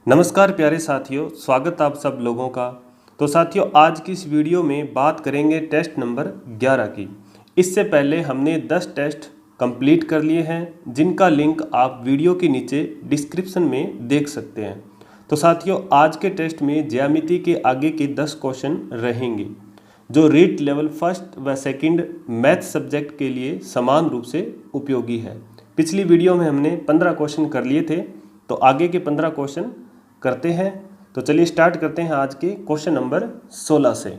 नमस्कार प्यारे साथियों, स्वागत आप सब लोगों का। तो साथियों, आज की इस वीडियो में बात करेंगे टेस्ट नंबर 11 की। इससे पहले हमने 10 टेस्ट कंप्लीट कर लिए हैं, जिनका लिंक आप वीडियो के नीचे डिस्क्रिप्शन में देख सकते हैं। तो साथियों, आज के टेस्ट में ज्यामिति के आगे के 10 क्वेश्चन रहेंगे, जो रीट लेवल फर्स्ट व सेकंड मैथ सब्जेक्ट के लिए समान रूप से उपयोगी है। पिछली वीडियो में हमने 15 क्वेश्चन कर लिए थे, तो आगे के 15 क्वेश्चन करते हैं। तो चलिए स्टार्ट करते हैं आज के क्वेश्चन नंबर 16 से।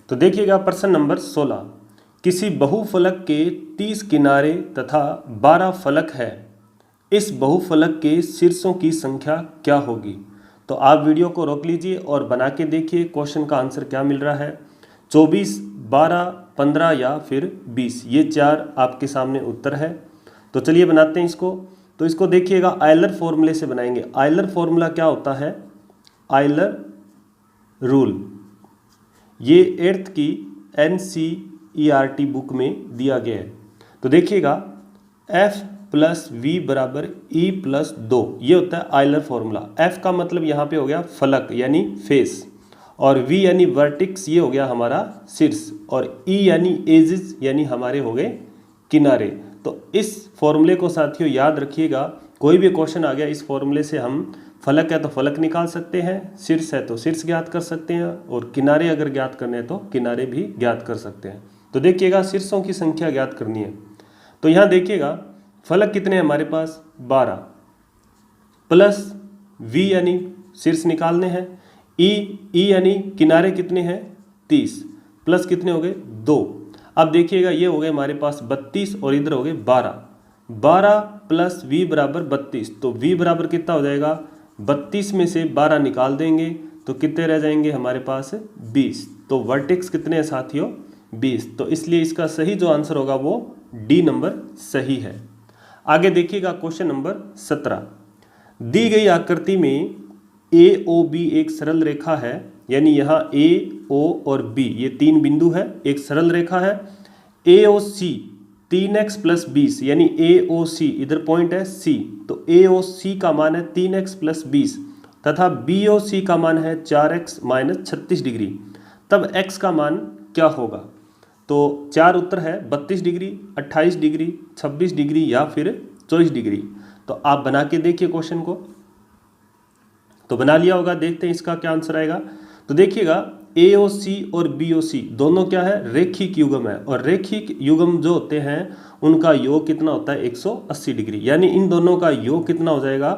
तो देखिएगा प्रश्न नंबर 16, किसी बहुफलक के 30 किनारे तथा 12 फलक है, इस बहुफलक के शीर्षों की संख्या क्या होगी। तो आप वीडियो को रोक लीजिए और बना के देखिए क्वेश्चन का आंसर क्या मिल रहा है। 24, 12, 15 या फिर 20, ये 4 आपके सामने उत्तर है। तो चलिए बनाते हैं इसको। तो इसको देखिएगा, आयलर फॉर्मूले से बनाएंगे। आयलर फॉर्मूला क्या होता है? आयलर रूल, ये 8th की NCERT बुक में दिया गया है। तो देखिएगा, F + V = E + 2, ये होता है आयलर फॉर्मूला। F का मतलब यहाँ पे हो गया फलक यानी फेस, और V यानी वर्टिक्स, ये हो गया हमारा शीर्ष, और E यानी एजिस यानी हमारे हो गए किनारे। तो इस फॉर्मूले को साथियों याद रखिएगा। कोई भी क्वेश्चन आ गया, इस फॉर्मूले से हम फलक है तो फलक निकाल सकते हैं, शीर्ष है तो शीर्ष ज्ञात कर सकते हैं, और किनारे अगर ज्ञात करने हैं तो किनारे भी ज्ञात कर सकते हैं। तो देखिएगा, शीर्षों की संख्या ज्ञात करनी है। तो यहाँ देखिएगा, फलक कितने हैं हमारे पास? 12, प्लस V यानी शीर्ष निकालने हैं, E यानी किनारे कितने हैं? 30, प्लस कितने हो गए? 2। अब देखिएगा, ये हो गए हमारे पास 32 और इधर हो गए 12। 12 + V = 32, तो V बराबर कितना हो जाएगा? 32 में से 12 निकाल देंगे तो कितने रह जाएंगे हमारे पास? 20। तो वर्टेक्स कितने हैं साथियों? 20। तो इसलिए इसका सही जो आंसर होगा वो D नंबर सही है। आगे देखिएगा क्वेश्चन नंबर 17, दी गई आकृति में AOB एक सरल रेखा है, यानी यहाँ A, O और B ये 3 बिंदु है, एक सरल रेखा है। AOC 3x + 20, यानी AOC इधर पॉइंट है C, तो AOC का मान है 3x + 20 तथा BOC का मान है 4x - 36 डिग्री। तब x का मान क्या होगा? तो 4 उत्तर है, 32 डिग्री, 28 डिग्री, 26 डिग्री या फिर 24 डिग्री। तो आप बना के देखिए क्वेश्चन को। तो बना लिया होगा, देखते हैं इसका क्या आंसर आएगा। तो देखिएगा, AOC और BOC दोनों क्या है? रेखिक युग्म है, और रेखिक युग्म जो होते हैं उनका योग कितना होता है? 180 डिग्री, यानी इन दोनों का योग कितना हो जाएगा?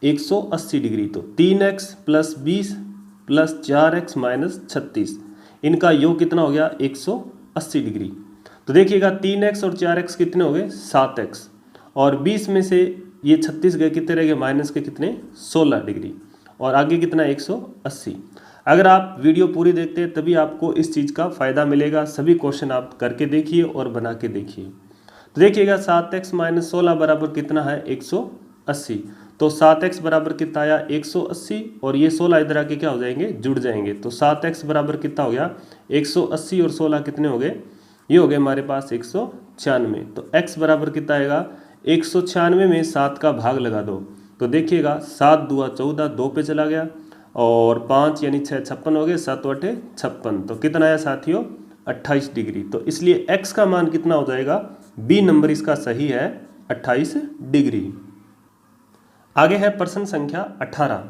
180 डिग्री। तो 3x + 20 + 4x - 36, इनका योग कितना हो गया? 180 डिग्री। तो देखिएगा, 3x और 4x कितने हो गए? 7x, और 20 में से ये 36 गए, कितने रह गए? माइनस के कितने? 16 डिग्री, और आगे कितना? 180। अगर आप वीडियो पूरी देखते हैं तभी आपको इस चीज़ का फ़ायदा मिलेगा। सभी क्वेश्चन आप करके देखिए और बना के देखिए। तो देखिएगा, 7x - 16 बराबर कितना है? 180। तो 7x बराबर कितना आया? 180, और ये 16 इधर आके क्या हो जाएंगे? जुड़ जाएंगे। तो 7x बराबर कितना हो गया? 180, और 16 कितने हो गए? ये हो गए हमारे पास 196। तो x बराबर कितना आएगा? 196 में 7 का भाग लगा दो। तो देखिएगा, 7 दूआ 14, 2 पे चला गया, और 5 यानी 6 56 हो गए, 7 × 8 56। तो कितना आया साथियों? 28 डिग्री। तो इसलिए x का मान कितना हो जाएगा? B नंबर इसका सही है, 28 डिग्री। आगे है प्रश्न संख्या 18,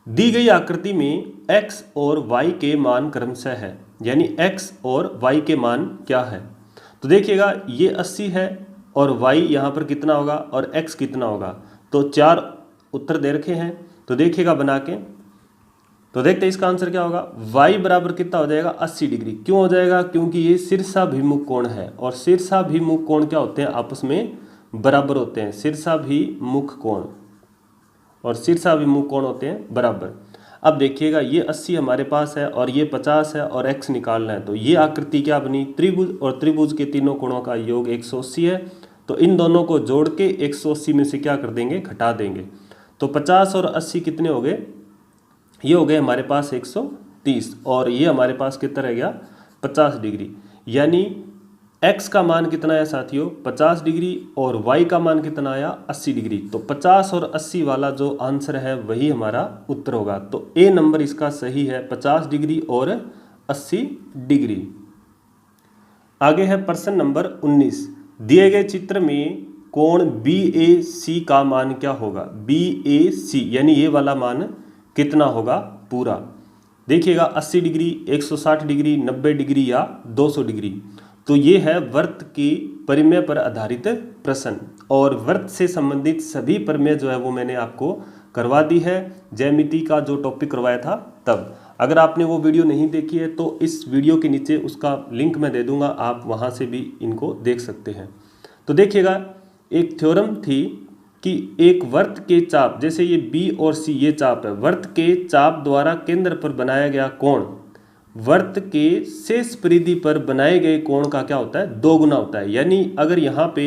दी गई आकृति में x और y के मान क्रमशः है, यानी x और y के मान क्या है। तो देखिएगा, ये 80 है, और y यहाँ पर कितना होगा, और x कितना होगा। तो 4 उत्तर दे रखे हैं। तो देखिएगा बना के, तो देखते हैं इसका आंसर क्या होगा। y बराबर कितना हो जाएगा? 80 डिग्री। क्यों हो जाएगा? क्योंकि ये शीर्षाभिमुख कोण है, और शीर्षाभिमुख कोण क्या होते हैं? आपस में बराबर होते हैं। शीर्षाभिमुख कोण और शीर्षाभिमुख कोण होते हैं बराबर। अब देखिएगा, ये 80 हमारे पास है, और ये 50 है, और x निकालना है। तो ये आकृति क्या बनी? त्रिभुज, और त्रिभुज के तीनों कोणों का योग 180 है। तो इन दोनों को जोड़ के 180 में से क्या कर देंगे? घटा देंगे। तो 50 और 80 कितने हो गए? ये हो गए हमारे पास 130, और ये हमारे पास कितना रह गया? 50 डिग्री। यानी x का मान कितना आया साथियों 50 डिग्री और y का मान कितना आया 80 डिग्री। तो 50 और 80 वाला जो आंसर है वही हमारा उत्तर होगा। तो ए नंबर इसका सही है 50 डिग्री और 80 डिग्री। आगे है प्रश्न नंबर 19। दिए गए चित्र में कोण BAC का मान क्या होगा। BAC यानी ये वाला मान कितना होगा पूरा। देखिएगा 80 डिग्री, 160 डिग्री, 90 डिग्री या 200 डिग्री। तो ये है वृत्त की परिमेय पर आधारित प्रश्न और वृत्त से संबंधित सभी परिमेय जो है वो मैंने आपको करवा दी है ज्यामिति का जो टॉपिक करवाया था तब। अगर आपने वो वीडियो नहीं देखी है तो इस वीडियो के नीचे उसका लिंक मैं दे दूंगा, आप वहाँ से भी इनको देख सकते हैं। तो देखिएगा एक थ्योरम थी कि एक वृत्त के चाप, जैसे ये B और C ये चाप है, वृत्त के चाप द्वारा केंद्र पर बनाया गया कोण वृत्त के शेष परिधि पर बनाए गए कोण का क्या होता है 2 गुना होता है। यानी अगर यहाँ पे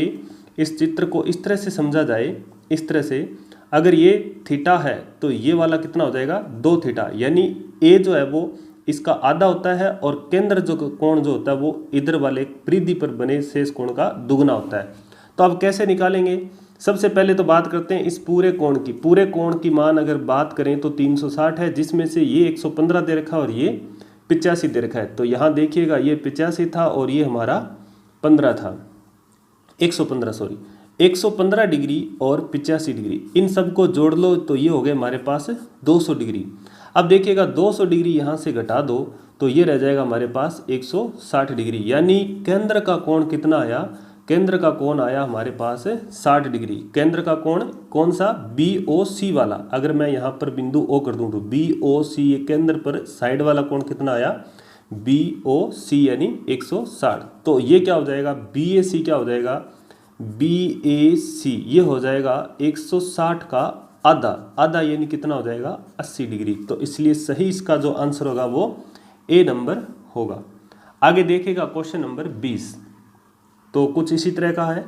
इस चित्र को इस तरह से समझा जाए, इस तरह से अगर ये थीटा है तो ये वाला कितना हो जाएगा 2 थीटा, यानी A जो है वो इसका आधा होता है और केंद्र जो कोण जो होता है वो इधर वाले परिधि पर बने शेष कोण का दुगना होता है। तो अब कैसे निकालेंगे। सबसे पहले तो बात करते हैं इस पूरे कोण की मान अगर बात करें तो 360 है, जिसमें से ये 115 दे रखा और ये 85 दे रखा है। तो यहाँ देखिएगा ये 85 था और ये हमारा 15 था, 115 डिग्री और 85 डिग्री, इन सबको जोड़ लो तो ये हो गए हमारे पास 200 डिग्री। अब देखिएगा 200 डिग्री यहाँ से घटा दो तो ये रह जाएगा हमारे पास 160 डिग्री। यानी केंद्र का कोण कितना आया, केंद्र का कोण आया हमारे पास 60 डिग्री। केंद्र का कोण कौन सा BOC वाला, अगर मैं यहाँ पर बिंदु O कर दूँ तो BOC ये केंद्र पर साइड वाला कोण कितना आया BOC यानी 160। तो ये क्या हो जाएगा BAC क्या हो जाएगा BAC ये हो जाएगा 160 का आधा यानी कितना हो जाएगा 80 डिग्री। तो इसलिए सही इसका जो आंसर होगा वो A नंबर होगा। आगे देखिएगा क्वेश्चन नंबर 20। तो कुछ इसी तरह का है।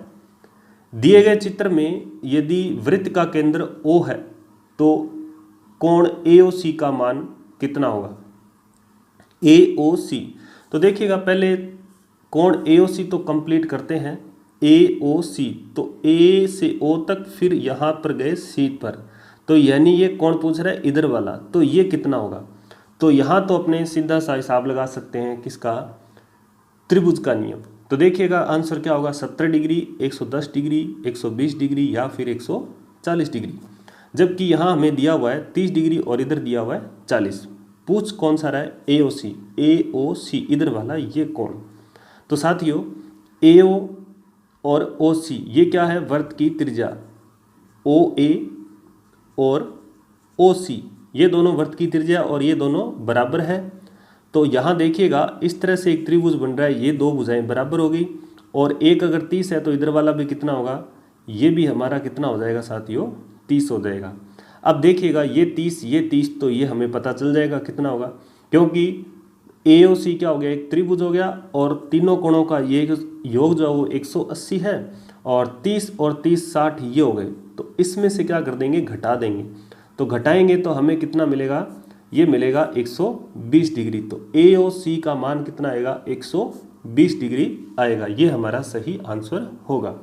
दिए गए चित्र में यदि वृत्त का केंद्र O है तो कोण AOC का मान कितना होगा। AOC तो देखिएगा पहले कोण AOC तो कंप्लीट करते हैं। AOC तो A से O तक, फिर यहाँ पर गए C पर, तो यानी ये कोण पूछ रहा है इधर वाला, तो ये कितना होगा। तो यहाँ तो अपने सीधा सा हिसाब लगा सकते हैं किसका, त्रिभुज का नियम। तो देखिएगा आंसर क्या होगा 70 डिग्री, 110 डिग्री, 120 डिग्री या फिर 140 डिग्री। जबकि यहाँ हमें दिया हुआ है 30 डिग्री और इधर दिया हुआ है 40। पूछ कौन सा रहा है AOC इधर वाला ये कोण। तो साथियों AO और OC ये क्या है वृत्त की त्रिज्या, OA और OC ये दोनों वृत्त की त्रिज्या और ये दोनों बराबर है। तो यहाँ देखिएगा इस तरह से एक त्रिभुज बन रहा है, ये दो भुजाएं बराबर हो गई और एक अगर 30 है तो इधर वाला भी कितना होगा, ये भी हमारा कितना हो जाएगा साथियों 30 हो जाएगा। अब देखिएगा ये 30 तो ये हमें पता चल जाएगा कितना होगा, क्योंकि AOC क्या हो गया एक त्रिभुज हो गया और तीनों कोणों का ये योग जो है वो 180 है और 30 और 30 60 ये हो गए। तो इसमें से क्या कर देंगे घटा देंगे, तो घटाएंगे तो हमें कितना मिलेगा, ये मिलेगा 120 डिग्री। तो AOC का मान कितना आएगा 120 डिग्री आएगा, ये हमारा सही आंसर होगा।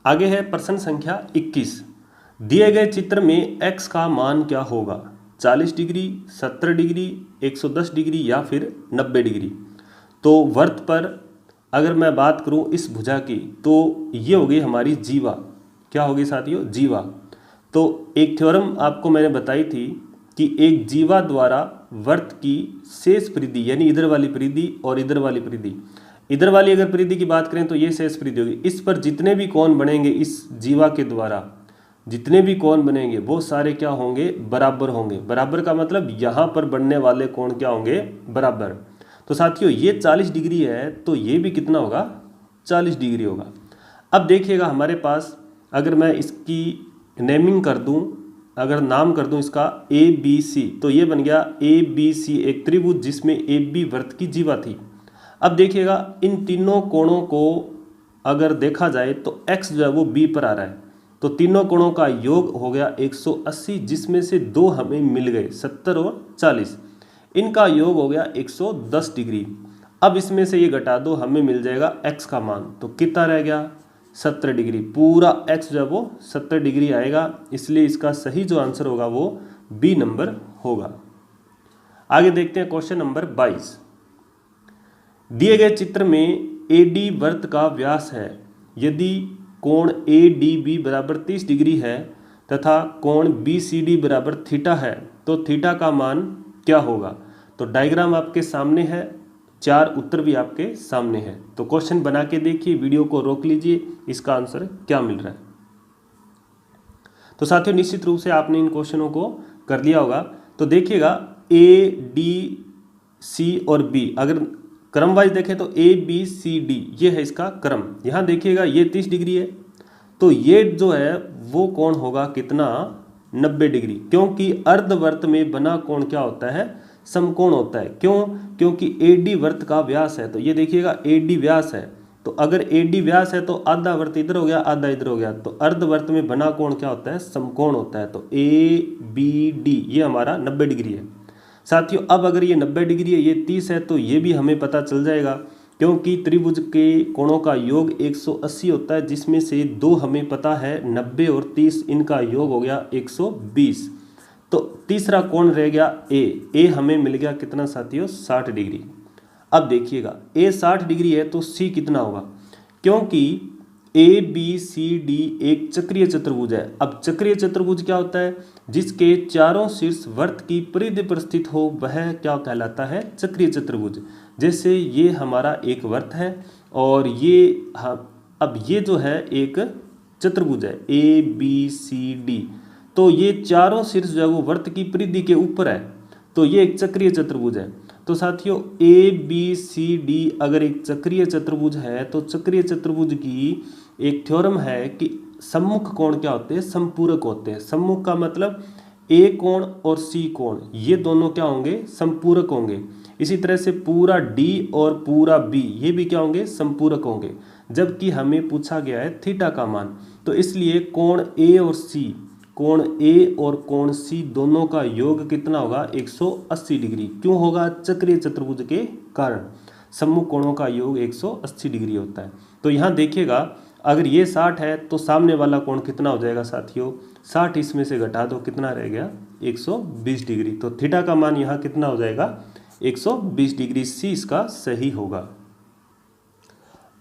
आगे है प्रश्न संख्या 21। दिए गए चित्र में x का मान क्या होगा, 40 डिग्री, 70 डिग्री, 110 डिग्री या फिर 90 डिग्री। तो वृत्त पर अगर मैं बात करूं इस भुजा की तो ये हो गई हमारी जीवा, क्या होगी साथियों जीवा। तो एक थ्योरम आपको मैंने बताई थी कि एक जीवा द्वारा वृत्त की शेष परिधि यानी इधर वाली परिधि और इधर वाली परिधि, इधर वाली अगर परिधि की बात करें तो ये शेष परिधि होगी। इस पर जितने भी कोण बनेंगे इस जीवा के द्वारा, जितने भी कोण बनेंगे वो सारे क्या होंगे बराबर होंगे। बराबर का मतलब यहाँ पर बनने वाले कोण क्या होंगे बराबर। तो साथियों ये 40 डिग्री है तो ये भी कितना होगा 40 डिग्री होगा। अब देखिएगा हमारे पास अगर मैं इसकी नेमिंग कर दूं, अगर नाम कर दूं इसका ABC, तो ये बन गया ABC एक त्रिभुज जिसमें AB वृत्त की जीवा थी। अब देखिएगा इन तीनों कोणों को अगर देखा जाए तो x जो है वो B पर आ रहा है, तो तीनों कोणों का योग हो गया 180, जिसमें से दो हमें मिल गए 70 और 40, इनका योग हो गया 110 डिग्री। अब इसमें से ये घटा दो, हमें मिल जाएगा x का मान। तो कितना रह गया 70 डिग्री। पूरा x जो है वो 70 डिग्री आएगा, इसलिए इसका सही जो आंसर होगा वो बी नंबर होगा। आगे देखते हैं क्वेश्चन नंबर 22। दिए गए चित्र में AD वृत्त का व्यास है। यदि कोण ADB बराबर 30 डिग्री है तथा कोण BCD बराबर थीटा है तो थीटा का मान क्या होगा। तो डायग्राम आपके सामने है, 4 उत्तर भी आपके सामने है। तो क्वेश्चन बना के देखिए, वीडियो को रोक लीजिए, इसका आंसर क्या मिल रहा है। तो साथियों निश्चित रूप से आपने इन क्वेश्चनों को कर लिया होगा। तो देखिएगा ADC और B, अगर क्रम वाइज देखें तो ABCD ये है इसका क्रम। यहाँ देखिएगा ये 30 डिग्री है, तो ये जो है वो कोण होगा कितना 90 डिग्री, क्योंकि अर्धवृत्त में बना कोण क्या होता है समकोण होता है। क्यों? क्योंकि AD वृत्त का व्यास है। तो ये देखिएगा AD व्यास है, तो अगर AD व्यास है तो आधा वृत्त इधर हो गया आधा इधर हो गया, तो अर्धवृत्त में बना कोण क्या होता है समकोण होता है। तो ABD ये हमारा 90 डिग्री है। साथियों अब अगर ये 90 डिग्री है, ये 30 है, तो ये भी हमें पता चल जाएगा, क्योंकि त्रिभुज के कोणों का योग 180 होता है, जिसमें से दो हमें पता है 90 और 30, इनका योग हो गया 120। तो तीसरा कोण रह गया ए हमें मिल गया कितना साथियों 60 डिग्री। अब देखिएगा A 60 डिग्री है तो C कितना होगा, क्योंकि ABCD एक चक्रीय चतुर्भुज है। अब चक्रीय चतुर्भुज क्या होता है, जिसके चारों शीर्ष वृत्त की परिधि पर स्थित हो वह क्या कहलाता है चक्रीय चतुर्भुज। जैसे ये हमारा एक वृत्त है और ये अब ये जो है एक चतुर्भुज है ABCD, तो ये चारों शीर्ष जो है वो वृत्त की परिधि के ऊपर है, तो ये एक चक्रीय चतुर्भुज है। तो साथियों ABCD अगर एक चक्रीय चतुर्भुज है तो चक्रीय चतुर्भुज की एक थ्योरम है कि सम्मुख कोण क्या होते हैं संपूरक होते हैं। सम्मुख का मतलब A कोण और C कोण ये दोनों क्या होंगे संपूरक होंगे। इसी तरह से पूरा D और पूरा B ये भी क्या होंगे संपूरक होंगे, जबकि हमें पूछा गया है थीटा का मान। तो इसलिए कोण A और C, कोण A और कोण C दोनों का योग कितना होगा 180 डिग्री। क्यों होगा, चक्रीय चतुर्भुज के कारण सम्मुख कोणों का योग 180 डिग्री होता है। तो यहाँ देखिएगा अगर ये 60 है तो सामने वाला कोण कितना हो जाएगा साथियों 60, इसमें से घटा दो कितना रह गया 120 डिग्री। तो थीटा का मान यहाँ कितना हो जाएगा 120 डिग्री। C इसका सही होगा।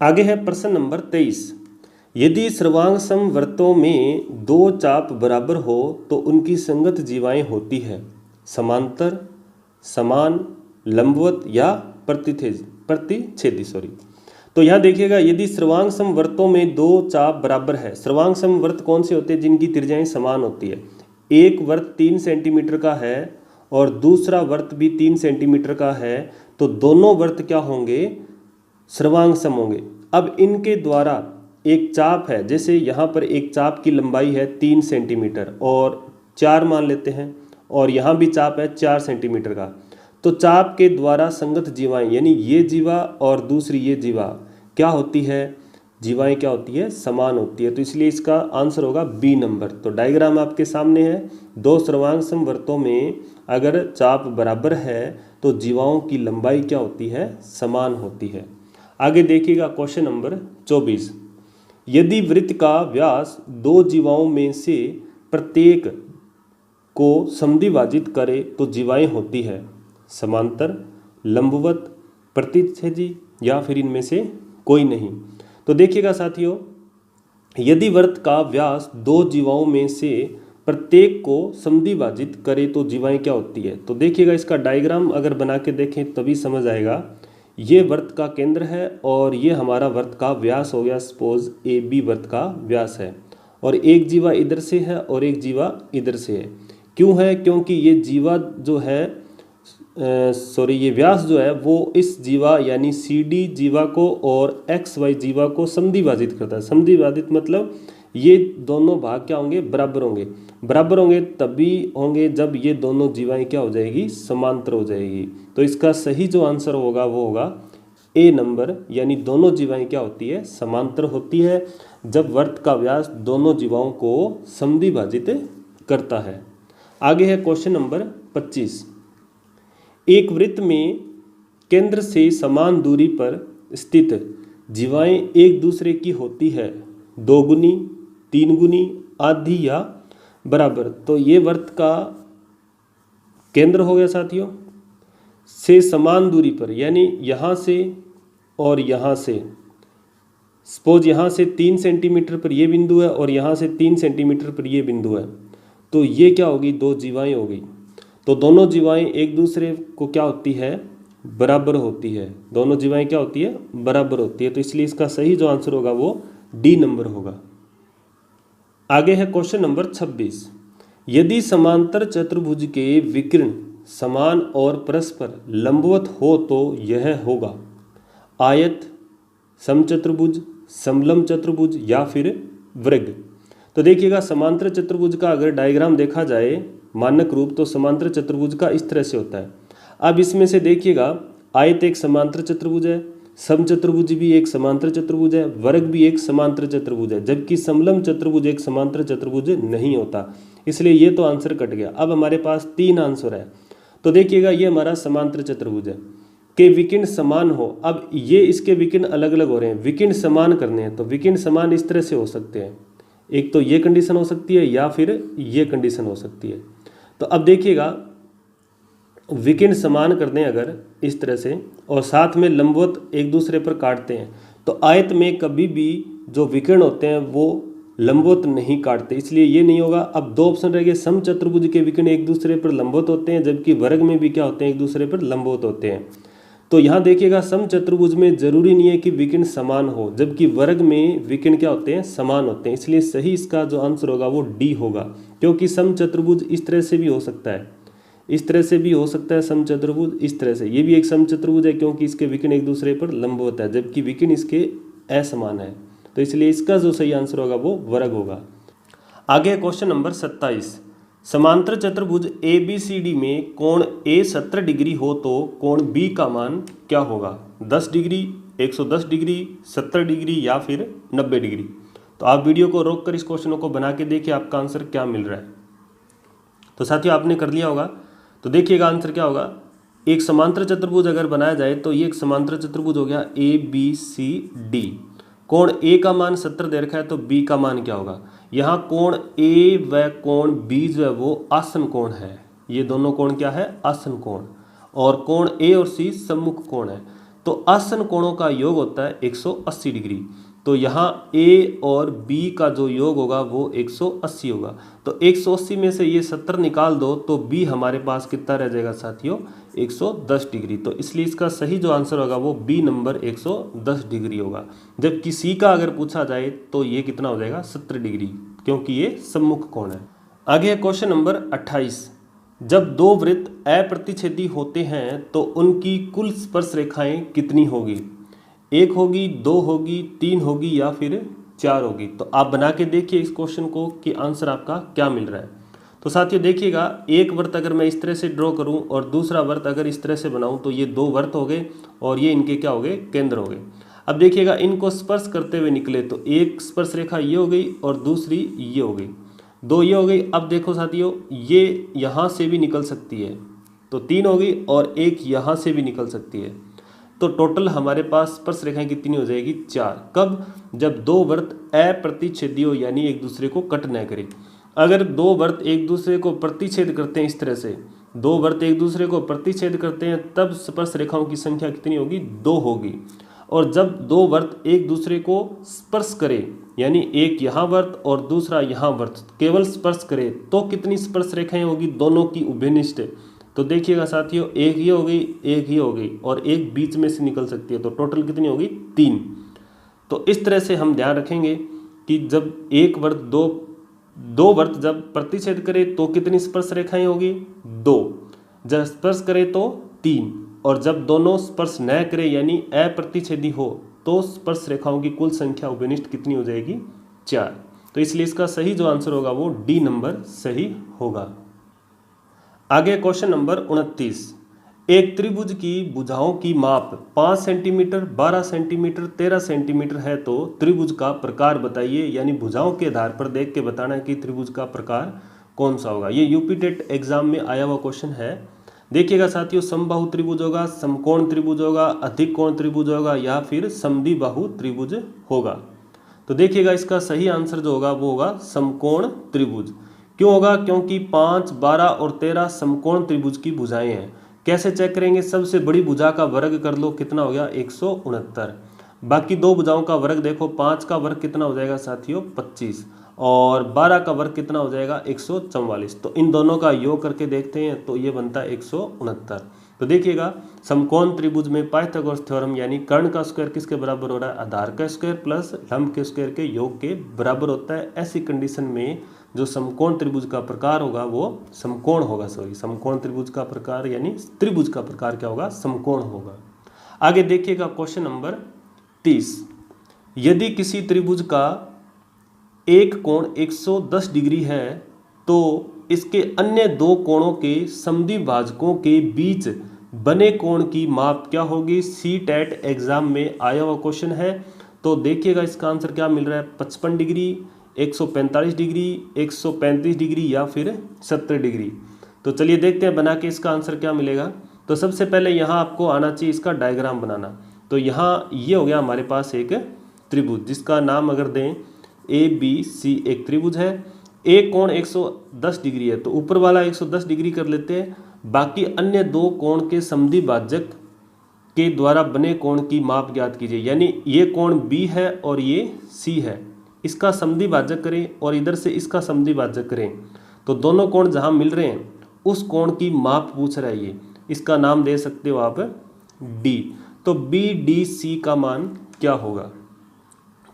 आगे है प्रश्न नंबर 23। यदि सर्वांग समवृत्तों में दो चाप बराबर हो तो उनकी संगत जीवाएं होती है समांतर, समान, लंबवत या प्रतिच्छेदी। तो यहाँ देखिएगा यदि सर्वांग समवृत्तों में दो चाप बराबर है, सर्वांग समवृत्त कौन से होते हैं जिनकी त्रिज्याएं समान होती है। एक वृत्त 3 सेंटीमीटर का है और दूसरा वृत्त भी 3 सेंटीमीटर का है, तो दोनों वृत्त क्या होंगे सर्वांग सम होंगे। अब इनके द्वारा एक चाप है, जैसे यहाँ पर एक चाप की लंबाई है 3 सेंटीमीटर और 4 मान लेते हैं, और यहाँ भी चाप है 4 सेंटीमीटर का। तो चाप के द्वारा संगत जीवाएं यानी ये जीवा और दूसरी ये जीवा क्या होती है, जीवाएं क्या होती है समान होती है। तो इसलिए इसका आंसर होगा बी नंबर। तो डायग्राम आपके सामने है, दो सर्वांग समवृत्तों में अगर चाप बराबर है तो जीवाओं की लंबाई क्या होती है समान होती है। आगे देखिएगा क्वेश्चन नंबर 24। यदि वृत्त का व्यास दो जीवाओं में से प्रत्येक को समद्विभाजित करे तो जीवाएं होती है समांतर, लंबवत, प्रतिच्छेदी या फिर इनमें से कोई नहीं। तो देखिएगा साथियों यदि वृत्त का व्यास दो जीवाओं में से प्रत्येक को समद्विभाजित करे तो जीवाएं क्या होती है। तो देखिएगा इसका डायग्राम अगर बना के देखें तभी समझ आएगा। ये वृत्त का केंद्र है और ये हमारा वृत्त का व्यास हो गया, सपोज AB वृत्त का व्यास है, और एक जीवा इधर से है और एक जीवा इधर से है। क्यों है, क्योंकि ये जीवा जो है ये व्यास जो है वो इस जीवा यानी CD जीवा को और XY जीवा को समद्विभाजित करता है। समद्विभाजित मतलब ये दोनों भाग क्या होंगे बराबर होंगे। बराबर होंगे तभी होंगे जब ये दोनों जीवाएं क्या हो जाएगी समांतर हो जाएगी। तो इसका सही जो आंसर होगा वो होगा A नंबर, यानी दोनों जीवाएं क्या होती है समांतर होती है जब वृत्त का व्यास दोनों जीवाओं को समद्विभाजित करता है। आगे है क्वेश्चन नंबर 25। एक वृत्त में केंद्र से समान दूरी पर स्थित जीवाएं एक दूसरे की होती है दोगुनी, तीन गुनी, आधी या बराबर। तो ये वर्त का केंद्र हो गया साथियों। से समान दूरी पर यानी यहाँ से और यहाँ से, सपोज यहाँ से 3 सेंटीमीटर पर ये बिंदु है और यहाँ से 3 सेंटीमीटर पर ये बिंदु है, तो ये क्या होगी, दो जीवाएं हो गई। तो दोनों जीवाएं एक दूसरे को क्या होती है, बराबर होती है। दोनों जीवाएं क्या होती है, बराबर होती है। तो इसलिए इसका सही जो आंसर होगा वो डी नंबर होगा। आगे है क्वेश्चन नंबर 26। यदि समांतर चतुर्भुज के विकर्ण समान और परस्पर लंबवत हो तो यह होगा आयत, समचतुर्भुज, समलंब चतुर्भुज या फिर वृत्त। तो देखिएगा समांतर चतुर्भुज का अगर डायग्राम देखा जाए मानक रूप, तो समांतर चतुर्भुज का इस तरह से होता है। अब इसमें से देखिएगा आयत एक समांतर चतुर्भुज है, समचतुर्भुज भी एक समांतर चतुर्भुज है, वर्ग भी एक समांतर चतुर्भुज है, जबकि समलंब चतुर्भुज एक समांतर चतुर्भुज नहीं होता। इसलिए ये तो आंसर कट गया। अब हमारे पास 3 आंसर है। तो देखिएगा ये हमारा समांतर चतुर्भुज है के विकर्ण समान हो। अब ये इसके विकर्ण अलग अलग हो रहे हैं, विकर्ण समान करने हैं। तो विकर्ण समान इस तरह से हो सकते हैं, एक तो ये कंडीशन हो सकती है या फिर ये कंडीशन हो सकती है। तो अब देखिएगा विकर्ण समान कर दें अगर इस तरह से और साथ में लंबवत एक दूसरे पर काटते हैं, तो आयत में कभी भी जो विकर्ण होते हैं वो लंबवत नहीं काटते, इसलिए ये नहीं होगा। अब 2 ऑप्शन रह गए। समचतुर्भुज के विकर्ण एक दूसरे पर लंबवत होते हैं, जबकि वर्ग में भी क्या होते हैं, एक दूसरे पर लंबवत होते हैं। तो यहाँ देखिएगा समचतुर्भुज में जरूरी नहीं है कि विकर्ण समान हो, जबकि वर्ग में विकर्ण क्या होते हैं, समान होते हैं। इसलिए सही इसका जो आंसर होगा वो डी होगा, क्योंकि समचतुर्भुज इस तरह से भी हो सकता है, इस तरह से भी हो सकता है समचतुर्भुज, इस तरह से। ये भी एक समचतुर्भुज है क्योंकि इसके विकर्ण एक दूसरे पर लंबवत है, जबकि विकर्ण इसके असमान है। तो इसलिए इसका जो सही आंसर होगा वो वर्ग होगा। आगे क्वेश्चन नंबर 27। समांतर चतुर्भुज ABCD में कोण A 70 डिग्री हो तो कोण B का मान क्या होगा, 10 डिग्री, 110 डिग्री, 70 डिग्री या फिर 90 डिग्री। तो आप वीडियो को रोक कर इस क्वेश्चनों को बना के देखिए आपका आंसर क्या मिल रहा है। तो साथियों आपने कर लिया होगा, तो देखिएगा आंसर क्या होगा। एक समांतर चतुर्भुज अगर बनाया जाए तो ये एक समांतर चतुर्भुज हो गया ABCD। कोण A का मान 70 दे रखा है, तो B का मान क्या होगा। यहाँ कोण A व कोण B जो है वो आसन कोण है। ये दोनों कोण क्या है, आसन कोण। और कोण A और C सम्मुख कोण है। तो आसन कोणों का योग होता है 180 डिग्री। तो यहाँ A और B का जो योग होगा वो 180 होगा। तो 180 में से ये 70 निकाल दो तो B हमारे पास कितना रह जाएगा साथियों, 110 डिग्री। तो इसलिए इसका सही जो आंसर होगा वो B नंबर 110 डिग्री होगा। जबकि C का अगर पूछा जाए तो ये कितना हो जाएगा, 70 डिग्री, क्योंकि ये सम्मुख कोण है। आगे क्वेश्चन नंबर 28। जब 2 वृत्त अप्रतिच्छेदी होते हैं तो उनकी कुल स्पर्श रेखाएं कितनी होगी, 1 होगी, 2 होगी, 3 होगी या फिर 4 होगी। तो आप बना के देखिए इस क्वेश्चन को कि आंसर आपका क्या मिल रहा है। तो साथियों देखिएगा, एक वर्त अगर मैं इस तरह से ड्रॉ करूं और दूसरा वर्त अगर इस तरह से बनाऊं तो ये 2 वर्त हो गए और ये इनके क्या हो गए, केंद्र हो गए। अब देखिएगा इनको स्पर्श करते हुए निकले तो एक स्पर्श रेखा ये हो गई और दूसरी ये हो गई, 2 ये हो गई। अब देखो साथियों ये यहाँ से भी निकल सकती है, तो 3 हो गई और एक यहाँ से भी निकल सकती है। तो टोटल हमारे पास स्पर्श रेखाएं कितनी हो जाएगी, 4। कब, जब 2 वर्त अप्रतिच्छेदी हो, यानी एक दूसरे को कट न करें। अगर 2 वर्त एक दूसरे को प्रतिच्छेद करते हैं इस तरह से, 2 वर्त एक दूसरे को प्रतिच्छेद करते हैं, तब स्पर्श रेखाओं की संख्या कितनी होगी, 2 होगी। और जब 2 वर्त एक दूसरे को स्पर्श करे, यानी एक यहाँ वर्त और दूसरा यहाँ वर्त केवल स्पर्श करे, तो कितनी स्पर्श रेखाएं होगी, दोनों की उभयनिष्ठ। तो देखिएगा साथियों, एक ये हो गई, एक ये हो गई और एक बीच में से निकल सकती है। तो टोटल कितनी होगी, 3। तो इस तरह से हम ध्यान रखेंगे कि जब एक वर्त दो वर्त जब प्रतिच्छेद करे तो कितनी स्पर्श रेखाएं होगी, 2। जब स्पर्श करे तो 3। और जब दोनों स्पर्श न करे यानी अप्रतिच्छेदी हो तो स्पर्श रेखाओं की कुल संख्या उभयनिष्ठ कितनी हो जाएगी, 4। तो इसलिए इसका सही जो आंसर होगा वो डी नंबर सही होगा। आगे क्वेश्चन नंबर 29। एक त्रिभुज की भुजाओं की माप 5 सेंटीमीटर, 12 सेंटीमीटर, 13 सेंटीमीटर है तो त्रिभुज का प्रकार बताइए। यानी भुजाओं के आधार पर देख के बताना है कि त्रिभुज का प्रकार कौन सा होगा। ये यूपी टेट एग्जाम में आया हुआ क्वेश्चन है। देखिएगा साथियों, समबाहु त्रिभुज होगा, समकोण त्रिभुज होगा, अधिक कोण त्रिभुज होगा या फिर समद्विबाहु त्रिभुज होगा। तो देखिएगा इसका सही आंसर जो होगा वो होगा समकोण त्रिभुज। क्यों होगा? क्योंकि 5, 12 और 13 समकोण त्रिभुज की भुजाएं हैं। कैसे चेक करेंगे? सबसे बड़ी भुजा का वर्ग कर लो, कितना हो गया? 169। बाकी दो भुजाओं का वर्ग देखो, 5 का वर्ग कितना हो जाएगा साथियों? 25, और 12 का वर्ग कितना हो जाएगा? 144। तो इन दोनों का योग करके देखते हैं तो ये बनता है 169। तो देखिएगा समकोण त्रिभुज में पाइथागोरस थ्योरम यानी कर्ण का स्क्वायर किसके बराबर हो रहा है? आधार का स्क्वायर प्लस लंब के स्क्वायर के योग के बराबर होता है। ऐसी कंडीशन में जो समकोण त्रिभुज का प्रकार होगा वो समकोण होगा। समकोण त्रिभुज का प्रकार यानी त्रिभुज का प्रकार क्या होगा? समकोण होगा। आगे देखिएगा क्वेश्चन नंबर 30। यदि किसी त्रिभुज का एक कोण 110 डिग्री है तो इसके अन्य दो कोणों के समद्विभाजकों के बीच बने कोण की माप क्या होगी? CTET एग्जाम में आया हुआ क्वेश्चन है। तो देखिएगा इसका आंसर क्या मिल रहा है? 55 डिग्री, 145 डिग्री, 135 डिग्री या फिर 70 डिग्री। तो चलिए देखते हैं बना के इसका आंसर क्या मिलेगा। तो सबसे पहले यहाँ आपको आना चाहिए इसका डायग्राम बनाना। तो यहाँ ये हो गया हमारे पास एक त्रिभुज जिसका नाम अगर दें ABC, एक त्रिभुज है। एक कोण 110 डिग्री है तो ऊपर वाला 110 डिग्री कर लेते हैं। बाकी अन्य दो कोण के समद्विभाजक के द्वारा बने कोण की माप ज्ञात कीजिए। यानी ये कोण B है और ये C है, इसका समद्विभाजक करें और इधर से इसका समद्विभाजक करें तो दोनों कोण जहाँ मिल रहे हैं उस कोण की माप पूछ रहा है ये। इसका नाम दे सकते हो आप D। तो BDC का मान क्या होगा?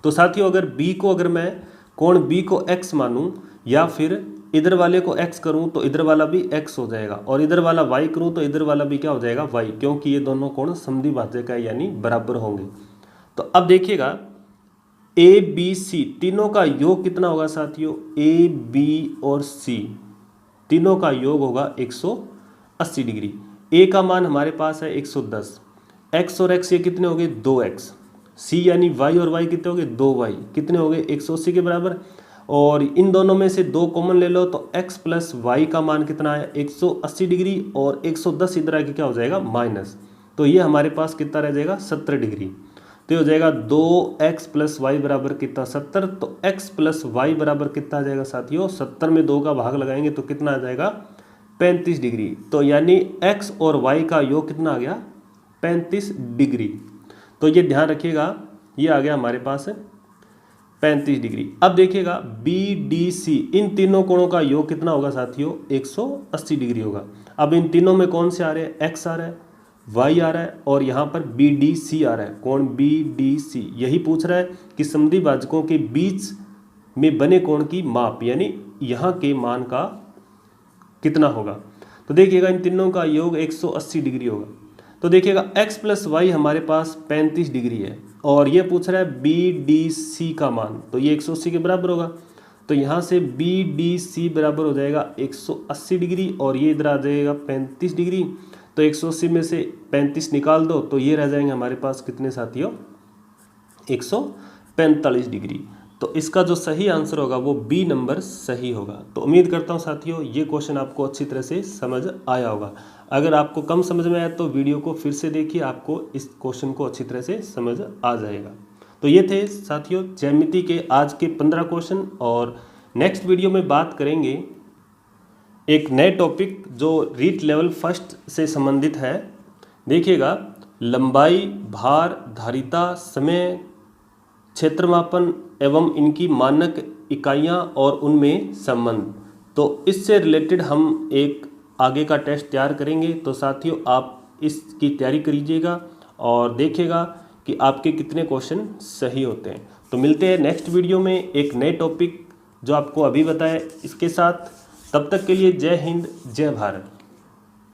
तो साथियों अगर मैं कोण B को x मानूं या फिर इधर वाले को x करूं तो इधर वाला भी x हो जाएगा, और इधर वाला y करूं तो इधर वाला भी क्या हो जाएगा? y, क्योंकि ये दोनों कोण समद्विभाजक है यानी बराबर होंगे। तो अब देखिएगा ABC तीनों का योग कितना होगा साथियों? A, B और C तीनों का योग होगा 180 डिग्री। A का मान हमारे पास है 110, x और x ये कितने हो गए? 2x। C यानी y और y कितने हो गए? 2y, कितने हो गए? 180 के बराबर। और इन दोनों में से दो कॉमन ले लो तो x प्लस वाई का मान कितना है? 180 डिग्री, और 110 इधर आके क्या हो जाएगा? माइनस। तो ये हमारे पास कितना रह जाएगा? 70 डिग्री। तो ये हो जाएगा 2x प्लस वाई बराबर कितना? 70। तो x प्लस वाई बराबर कितना आ जाएगा साथियों? 70 में 2 का भाग लगाएंगे तो कितना आ जाएगा? 35 डिग्री। तो यानी x और y का योग कितना आ गया? 35 डिग्री। तो ये ध्यान रखिएगा, ये आ गया हमारे पास 35 डिग्री। अब देखिएगा BDC इन तीनों कोणों का योग कितना होगा साथियों? 180 डिग्री होगा। अब इन तीनों में कौन से आ रहे हैं? x आ रहा है, y आ रहा है और यहाँ पर BDC आ रहा है। कोण BDC यही पूछ रहा है कि समद्विभाजकों के बीच में बने कोण की माप, यानी यहाँ के मान का कितना होगा। तो देखिएगा इन तीनों का योग 180 डिग्री होगा। तो देखिएगा x प्लस वाई हमारे पास 35 डिग्री है और ये पूछ रहा है BDC का मान, तो ये 180 के बराबर होगा। तो यहाँ से BDC बराबर हो जाएगा 180 डिग्री और ये इधर आ जाएगा 35 डिग्री। तो 180 में से 35 निकाल दो तो ये रह जाएंगे हमारे पास कितने साथियों? 145 डिग्री। तो इसका जो सही आंसर होगा वो बी नंबर सही होगा। तो उम्मीद करता हूँ साथियों ये क्वेश्चन आपको अच्छी तरह से समझ आया होगा। अगर आपको कम समझ में आया तो वीडियो को फिर से देखिए, आपको इस क्वेश्चन को अच्छी तरह से समझ आ जाएगा। तो ये थे साथियों ज्यामिति के आज के 15 क्वेश्चन, और नेक्स्ट वीडियो में बात करेंगे एक नए टॉपिक जो रीट लेवल फर्स्ट से संबंधित है। देखिएगा लंबाई, भार, धारिता, समय, क्षेत्रमापन एवं इनकी मानक इकाइयाँ और उनमें संबंध। तो इससे रिलेटेड हम एक आगे का टेस्ट तैयार करेंगे। तो साथियों आप इसकी तैयारी करिएगा और देखिएगा कि आपके कितने क्वेश्चन सही होते हैं। तो मिलते हैं नेक्स्ट वीडियो में एक नए टॉपिक जो आपको अभी बताए इसके साथ। तब तक के लिए जय हिंद, जय भारत।